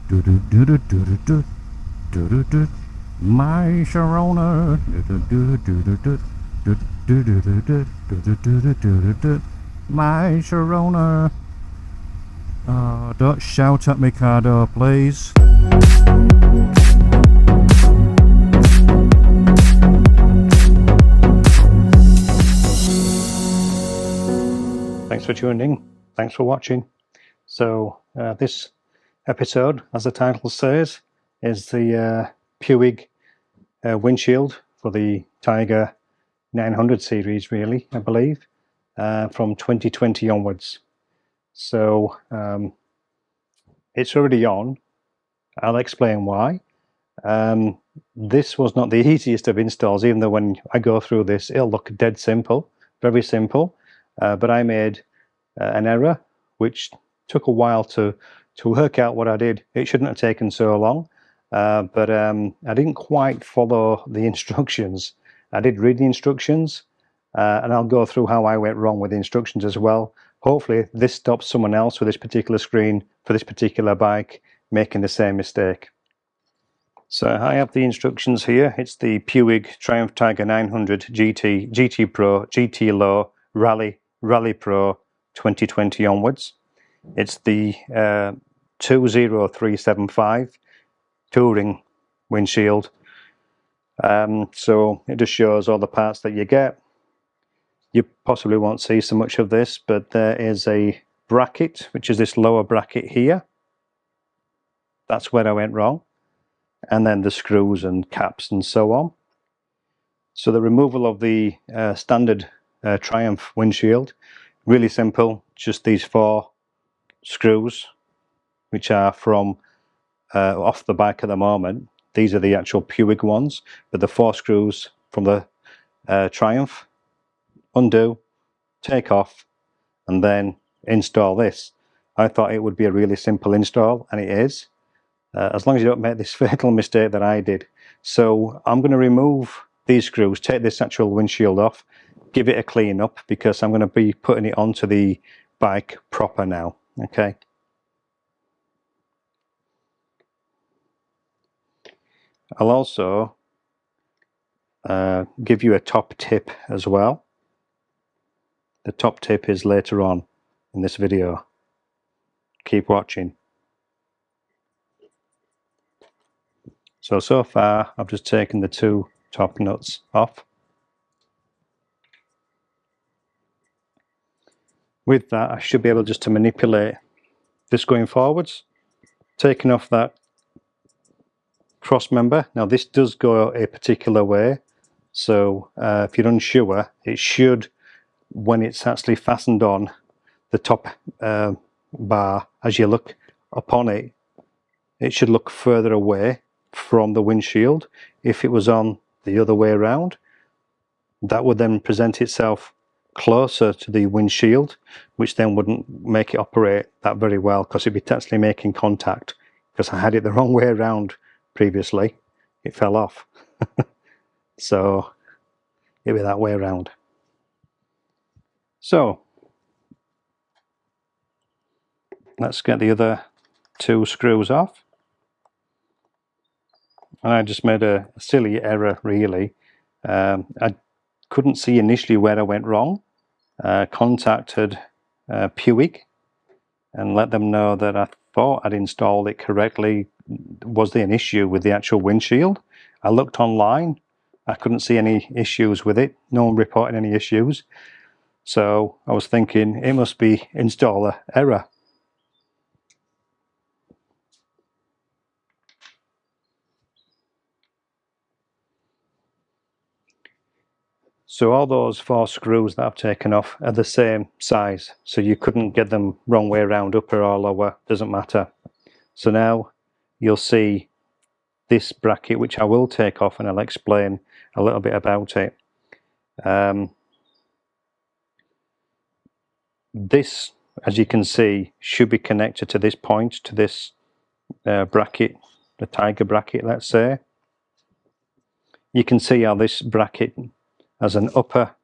Do do do do do do do do do. My Sharona. Do do do do do do do do do do do do do do do. My Sharona. Don't shout at me, Cardo, please. Thanks for tuning in. Thanks for watching. So this episode, as the title says, is the Puig windshield for the Tiger 900 series, really, I believe, from 2020 onwards. So it's already on. I'll explain why. This was not the easiest of installs, even though when I go through this, it'll look dead simple, very simple. But I made an error, which took a while to work out what I did. It shouldn't have taken so long, but I didn't quite follow the instructions. I did read the instructions, and I'll go through how I went wrong with the instructions as well. Hopefully this stops someone else with this particular screen for this particular bike making the same mistake. So I have the instructions here. It's the Puig Triumph Tiger 900 GT, GT Pro, GT Low, Rally Pro 2020 onwards. It's the 20375 touring windshield. So it just shows all the parts that you get. You possibly won't see so much of this, but there is a bracket, which is this lower bracket here. That's where I went wrong. And then the screws and caps and so on. So the removal of the standard Triumph windshield, really simple, just these 4 screws, which are from off the bike at the moment. These are the actual Puig ones, but the 4 screws from the Triumph, undo, take off, and then install this. I thought it would be a really simple install, and it is, as long as you don't make this fatal mistake that I did. So I'm going to remove these screws, take this actual windshield off, give it a clean up, because I'm going to be putting it onto the bike proper now. Okay. I'll also give you a top tip as well. The top tip is later on in this video. Keep watching. So far I've just taken the 2 top nuts off. With that, I should be able just to manipulate this going forwards, taking off that cross member. Now this does go a particular way, so if you're unsure, it should, when it's actually fastened on the top bar, as you look upon it, it should look further away from the windshield. If it was on the other way around, that would then present itself closer to the windshield, which then wouldn't make it operate that very well, because it'd be actually making contact, because I had it the wrong way around previously. It fell off. So it'd be that way around. So let's get the other 2 screws off. And I just made a silly error, really. I couldn't see initially where I went wrong. Contacted Puig and let them know that I thought I'd installed it correctly. Was there an issue with the actual windshield? I looked online. I couldn't see any issues with it. No one reported any issues. So I was thinking it must be installer error. So all those 4 screws that I've taken off are the same size, so you couldn't get them wrong way around, upper or lower, doesn't matter. So now you'll see this bracket, which I will take off, and I'll explain a little bit about it. This, as you can see, should be connected to this point, to this bracket, the Tiger bracket, let's say. You can see how this bracket has an upper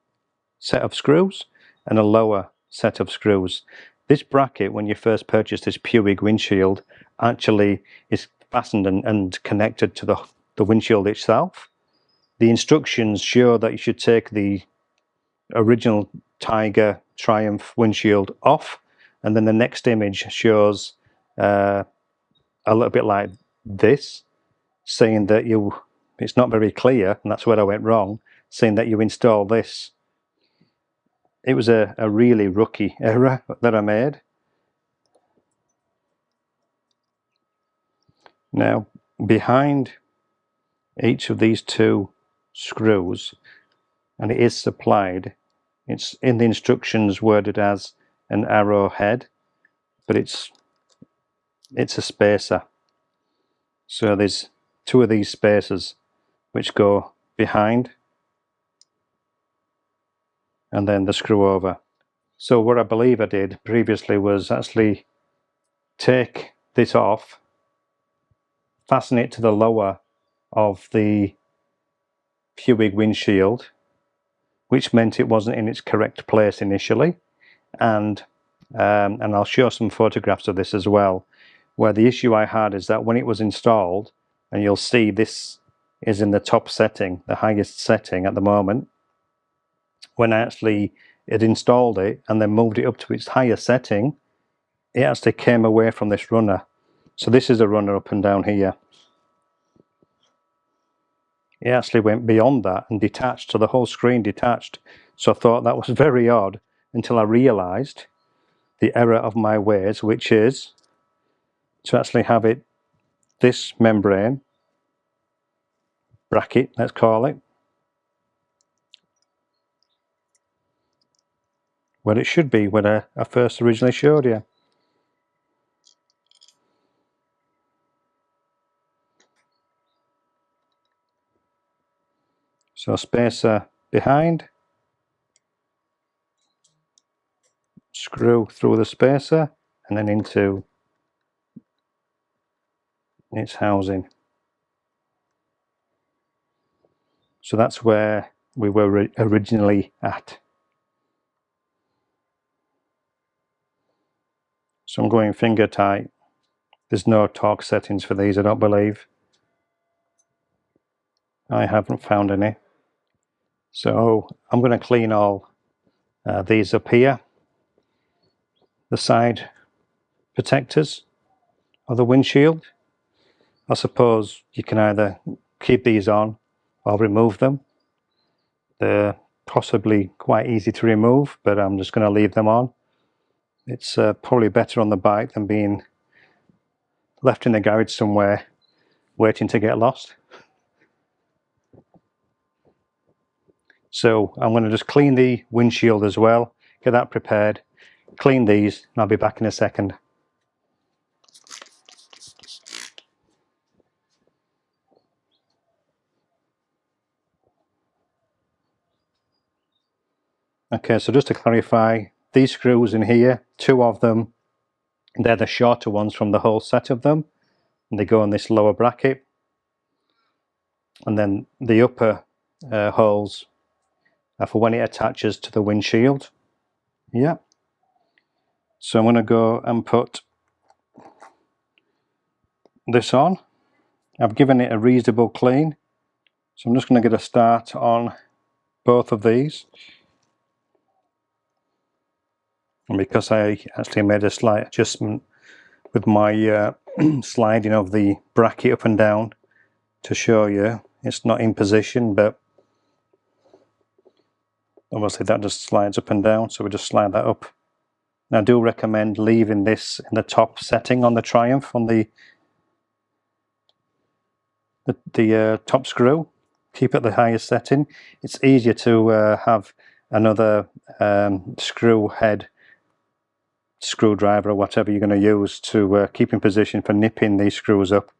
set of screws and a lower set of screws. This bracket, when you first purchase this Puig windshield, actually is fastened and connected to the windshield itself. The instructions show that you should take the original Tiger Triumph windshield off, and then the next image shows a little bit like this, saying that it's not very clear, and that's where I went wrong, saying that you install this. It was a really rookie error that I made. Now, behind each of these two screws, and it is supplied, it's in the instructions worded as an arrow head, but it's a spacer. So there's two of these spacers which go behind, and then the screw over. So what I believe I did previously was actually take this off, fasten it to the lower of the Puig windshield, which meant it wasn't in its correct place initially, and I'll show some photographs of this as well, where the issue I had is that when it was installed, and you'll see this is in the top setting, the highest setting at the moment, when I actually had installed it and then moved it up to its higher setting, it actually came away from this runner. So this is a runner up and down here. It actually went beyond that and detached, so the whole screen detached. So I thought that was very odd until I realised the error of my ways, which is to actually have it, this membrane, bracket, let's call it, where it should be, where I first originally showed you. So spacer behind, screw through the spacer, and then into its housing. So that's where we were originally at. So I'm going finger tight. There's no torque settings for these, I don't believe. I haven't found any. So I'm going to clean all these up here, the side protectors of the windshield. I suppose you can either keep these on or remove them. They're possibly quite easy to remove, but I'm just going to leave them on. It's probably better on the bike than being left in the garage somewhere waiting to get lost. So I'm going to just clean the windshield as well, get that prepared, clean these, and I'll be back in a second. Okay, so just to clarify, these screws in here, two of them, they're the shorter ones from the whole set of them, and they go in this lower bracket. And then the upper holes are for when it attaches to the windshield. Yeah. So I'm going to go and put this on. I've given it a reasonable clean, so I'm just going to get a start on both of these. And because I actually made a slight adjustment with my sliding of the bracket up and down to show you, it's not in position, but obviously that just slides up and down, so we just slide that up. Now I do recommend leaving this in the top setting on the Triumph, on the top screw. Keep it the highest setting. It's easier to have another screw head, screwdriver or whatever you're going to use to keep in position for nipping these screws up.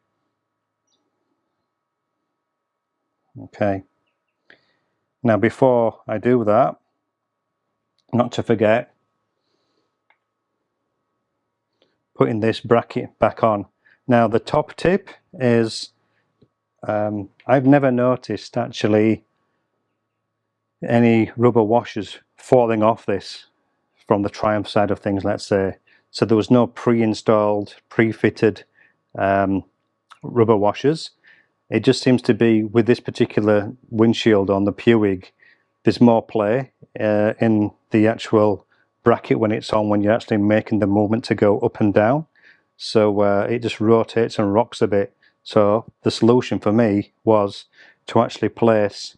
Okay. Now before I do that, not to forget, putting this bracket back on. Now the top tip is, I've never noticed actually any rubber washers falling off this from the Triumph side of things, let's say. So there was no pre-installed, pre-fitted rubber washers. It just seems to be, with this particular windshield on the Puig, there's more play in the actual bracket when it's on, when you're actually making the movement to go up and down. So it just rotates and rocks a bit. So the solution for me was to actually place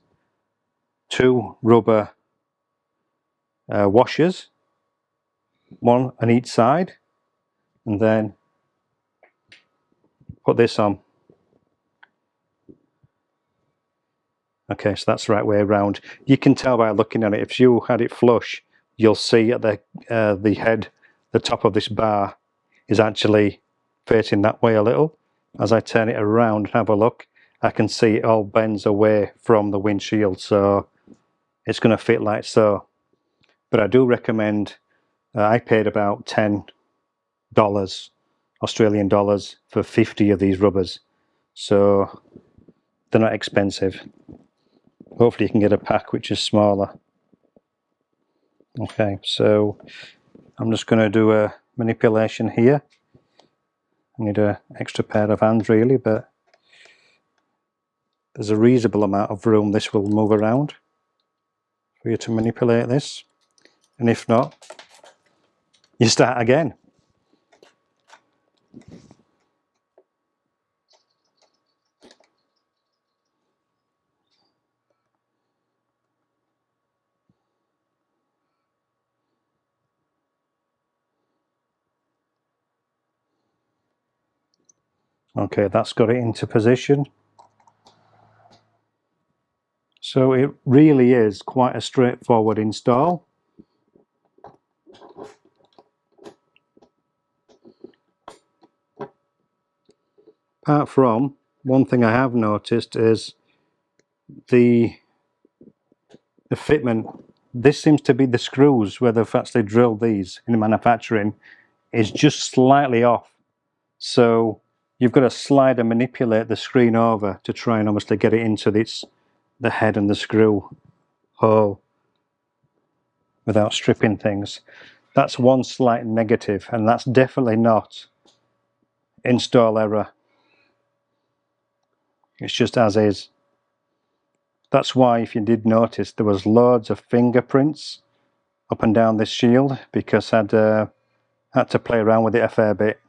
2 rubber washers, one on each side, and then put this on. Okay, so that's the right way around. You can tell by looking at it. If you had it flush, you'll see at the head, the top of this bar is actually facing that way a little. As I turn it around and have a look, I can see it all bends away from the windshield, so it's going to fit like so. But I do recommend, I paid about $10 Australian dollars for 50 of these rubbers, so they're not expensive. Hopefully you can get a pack which is smaller. Okay, so I'm just going to do a manipulation here. I need an extra pair of hands really, but there's a reasonable amount of room this will move around for you to manipulate this. And if not, you start again. Okay, that's got it into position. So it really is quite a straightforward install. Apart from, one thing I have noticed is the fitment. This seems to be the screws where they've actually drilled these in manufacturing is just slightly off. So you've got to slide and manipulate the screen over to try and obviously get it into the head and the screw hole without stripping things. That's one slight negative, and that's definitely not install error. It's just as is. That's why, if you did notice, there was loads of fingerprints up and down this shield, because I'd had to play around with it a fair bit.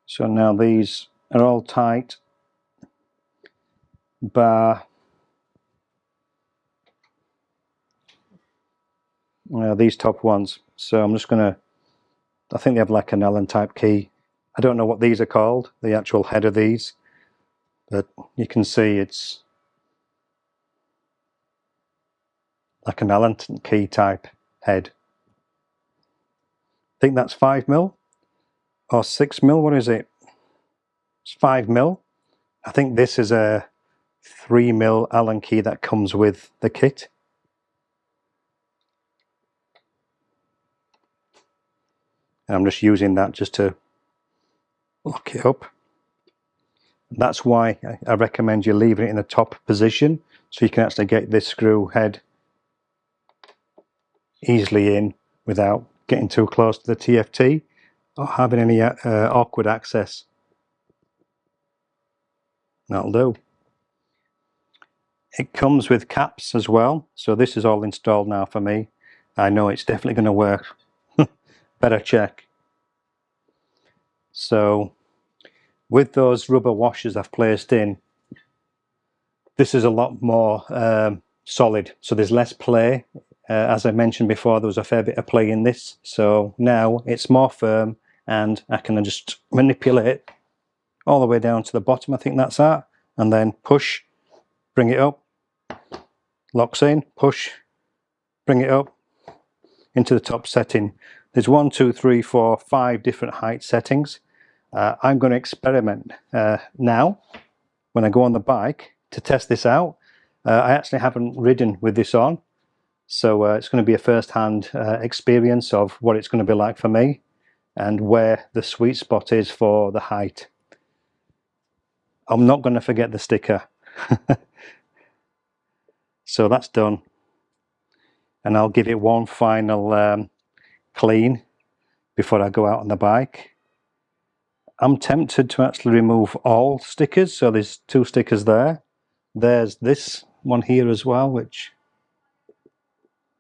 So now these are all tight, bar these top ones. So I'm just gonna, I think they have like an Allen type key. I don't know what these are called, the actual head of these, but you can see it's like an Allen key type head. I think that's 5mm or 6mm, what is it? It's 5mm. I think this is a 3mm Allen key that comes with the kit. And I'm just using that just to lock it up. That's why I recommend you leaving it in the top position, so you can actually get this screw head easily in without getting too close to the TFT or having any awkward access. That'll do. It comes with caps as well, so this is all installed now for me. I know it's definitely going to work. Better check. So with those rubber washers I've placed in, this is a lot more solid, so there's less play. As I mentioned before, there was a fair bit of play in this, so now it's more firm and I can just manipulate all the way down to the bottom. I think that's that, and then push, bring it up, locks in, push, bring it up into the top setting. There's 1, 2, 3, 4, 5 different height settings. I'm going to experiment now when I go on the bike to test this out. I actually haven't ridden with this on, so it's going to be a first-hand experience of what it's going to be like for me and where the sweet spot is for the height. I'm not going to forget the sticker. So that's done, and I'll give it one final clean before I go out on the bike. I'm tempted to actually remove all stickers, so there's 2 stickers there. There's this one here as well, which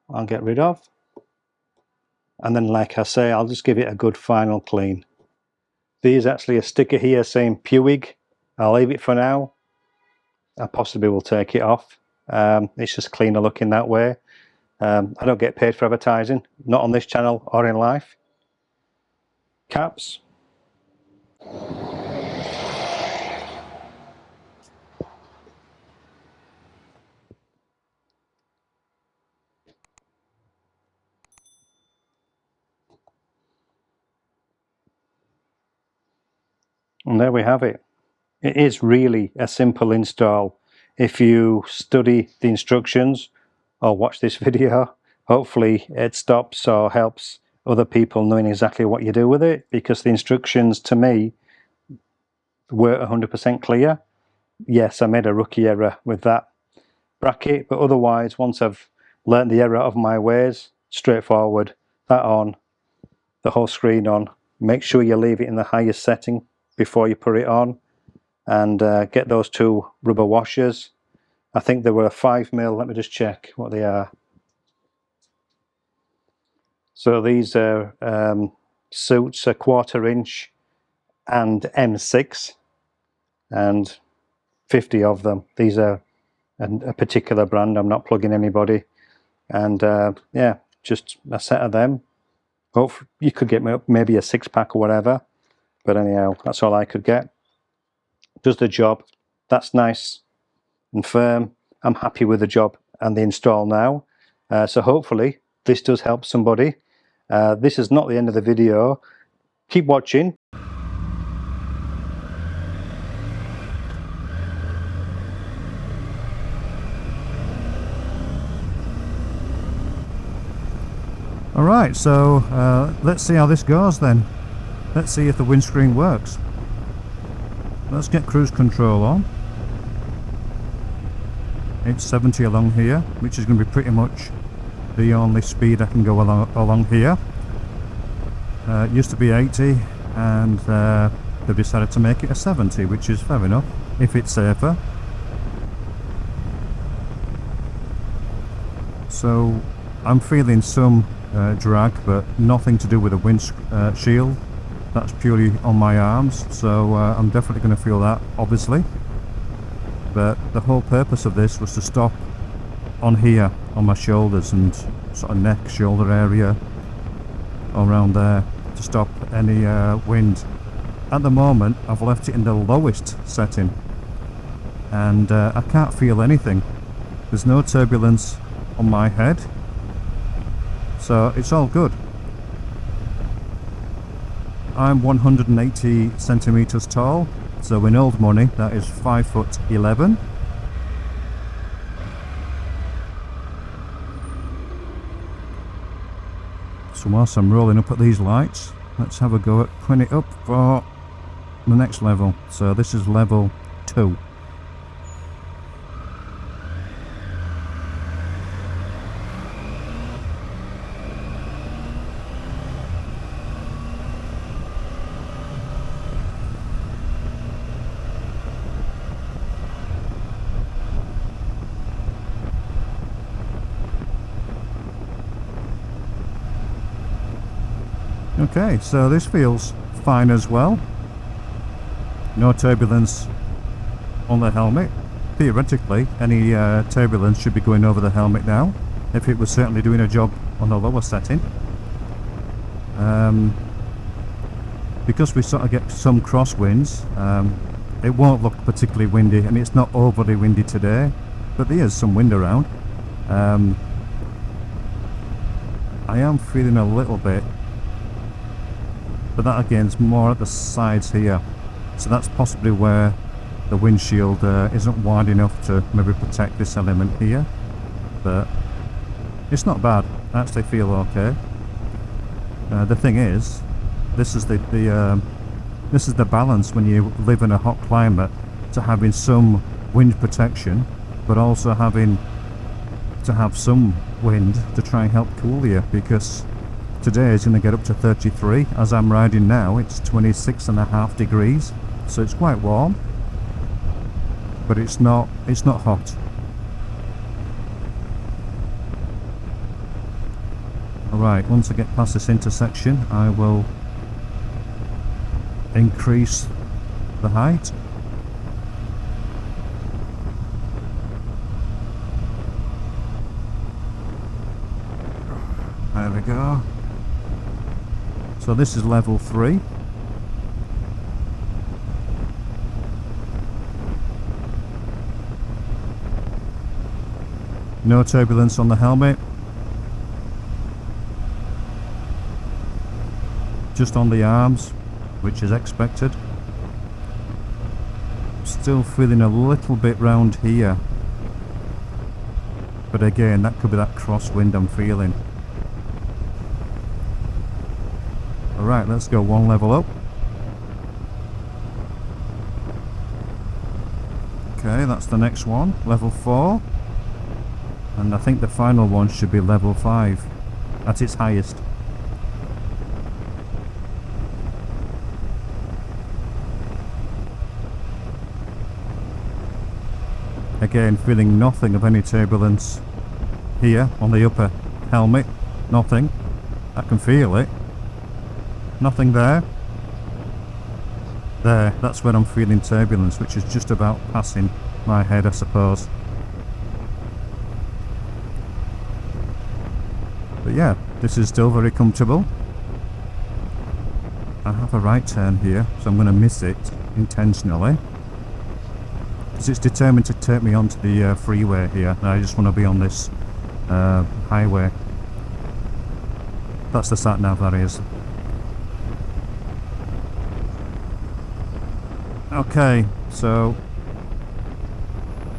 I'll get rid of. And then, like I say, I'll just give it a good final clean. There's actually a sticker here saying Puig. I'll leave it for now. I possibly will take it off. It's just cleaner looking that way. I don't get paid for advertising, not on this channel or in life. Caps. And there we have it. It is really a simple install. If you study the instructions or watch this video, hopefully it stops or helps other people knowing exactly what you do with it, because the instructions to me were 100% clear. Yes, I made a rookie error with that bracket, but otherwise, once I've learned the error of my ways, straightforward, that on, the whole screen on. Make sure you leave it in the highest setting before you put it on, and get those 2 rubber washers. I think they were a 5mm. Let me just check what they are. So these are suits, a 1/4 inch and M6, and 50 of them. These are a particular brand. I'm not plugging anybody. And yeah, just a set of them. Hopefully you could get maybe a 6-pack or whatever, but anyhow, that's all I could get. Does the job. That's nice and firm. I'm happy with the job and the install now. So hopefully this does help somebody. This is not the end of the video. Keep watching. Alright, so let's see how this goes then. Let's see if the windscreen works. Let's get cruise control on. It's 70 along here, which is going to be pretty much the only speed I can go along here. It used to be 80, and they've decided to make it a 70, which is fair enough, if it's safer. So I'm feeling some drag, but nothing to do with the windshield. That's purely on my arms, so I'm definitely going to feel that, obviously. But the whole purpose of this was to stop on here, on my shoulders and sort of neck, shoulder area, around there, to stop any wind. At the moment, I've left it in the lowest setting, and I can't feel anything. There's no turbulence on my head, so it's all good. I'm 180 centimeters tall, so in old money that is 5'11". So whilst I'm rolling up at these lights, let's have a go at putting it up for the next level. So this is level 2. Okay, so this feels fine as well. No turbulence on the helmet. Theoretically, any turbulence should be going over the helmet now, if it was certainly doing a job on the lower setting. Because we sort of get some crosswinds, it won't look particularly windy, and it's not overly windy today, but there is some wind around. I am feeling a little bit, but that again is more at the sides here, so that's possibly where the windshield isn't wide enough to maybe protect this element here, but it's not bad. I actually feel okay. The thing is, this is the balance when you live in a hot climate, to having some wind protection but also having to have some wind to try and help cool you, because today is going to get up to 33. As I'm riding now, it's 26.5 degrees, so it's quite warm, but it's not hot. Alright, once I get past this intersection, I will increase the height. There we go. So this is level 3. No turbulence on the helmet. Just on the arms, which is expected. Still feeling a little bit round here, but again, that could be that crosswind I'm feeling. Alright, let's go one level up. Okay, that's the next one, level 4. And I think the final one should be level 5 at its highest. Again, feeling nothing of any turbulence here on the upper helmet. Nothing. I can feel it. Nothing there. There, that's where I'm feeling turbulence, which is just about passing my head, I suppose. But yeah, this is still very comfortable. I have a right turn here, so I'm going to miss it intentionally, because it's determined to take me onto the freeway here, and I just want to be on this highway. That's the sat nav, that is. Okay, so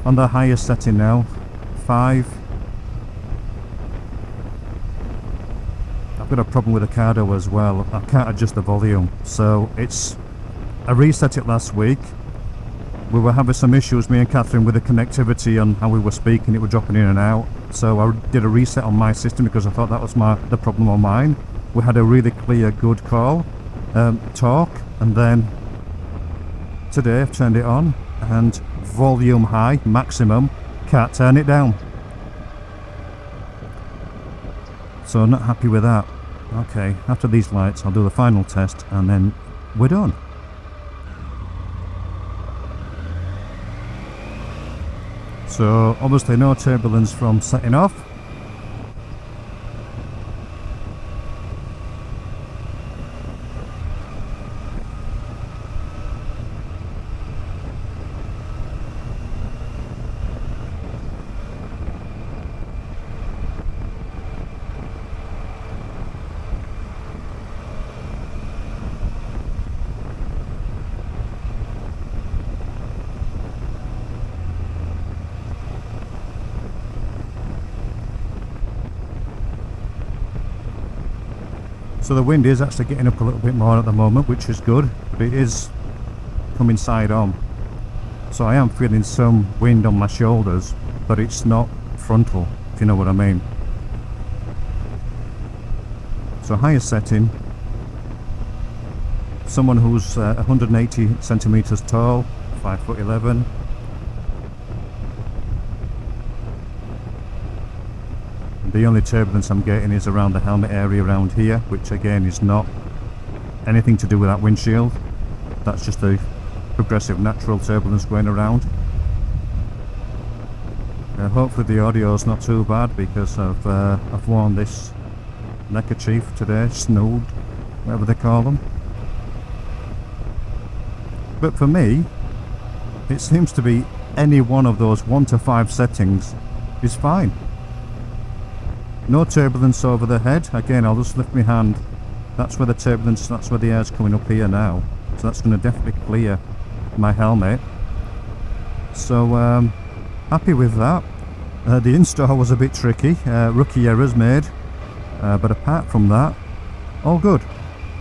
on the highest setting now, 5. I've got a problem with the Cardo as well. I can't adjust the volume, so I reset it last week. We were having some issues, me and Catherine, with the connectivity and how we were speaking. It was dropping in and out, so I did a reset on my system because I thought that was the problem on mine. We had a really clear, good call, talk, and then today I've turned it on, and volume high, maximum, can't turn it down. So I'm not happy with that. Okay, after these lights I'll do the final test and then we're done. So obviously no turbulence from setting off. So the wind is actually getting up a little bit more at the moment, which is good, but it is coming side on. So I am feeling some wind on my shoulders, but it's not frontal, if you know what I mean. So highest setting, someone who's 180 centimeters tall, 5'11". The only turbulence I'm getting is around the helmet area around here, which again is not anything to do with that windshield. That's just the progressive natural turbulence going around. Hopefully the audio is not too bad, because I've worn this neckerchief today, snood, whatever they call them. But for me, it seems to be any one of those 1 to 5 settings is fine. No turbulence over the head. Again, I'll just lift my hand. That's where the turbulence, that's where the air's coming up here now. So that's going to definitely clear my helmet. So happy with that. The install was a bit tricky. Rookie errors made. But apart from that, all good.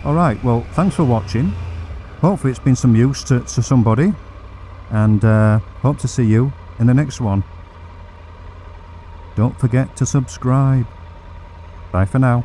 Alright, well, thanks for watching. Hopefully it's been some use to somebody. And hope to see you in the next one. don't forget to subscribe. Bye for now.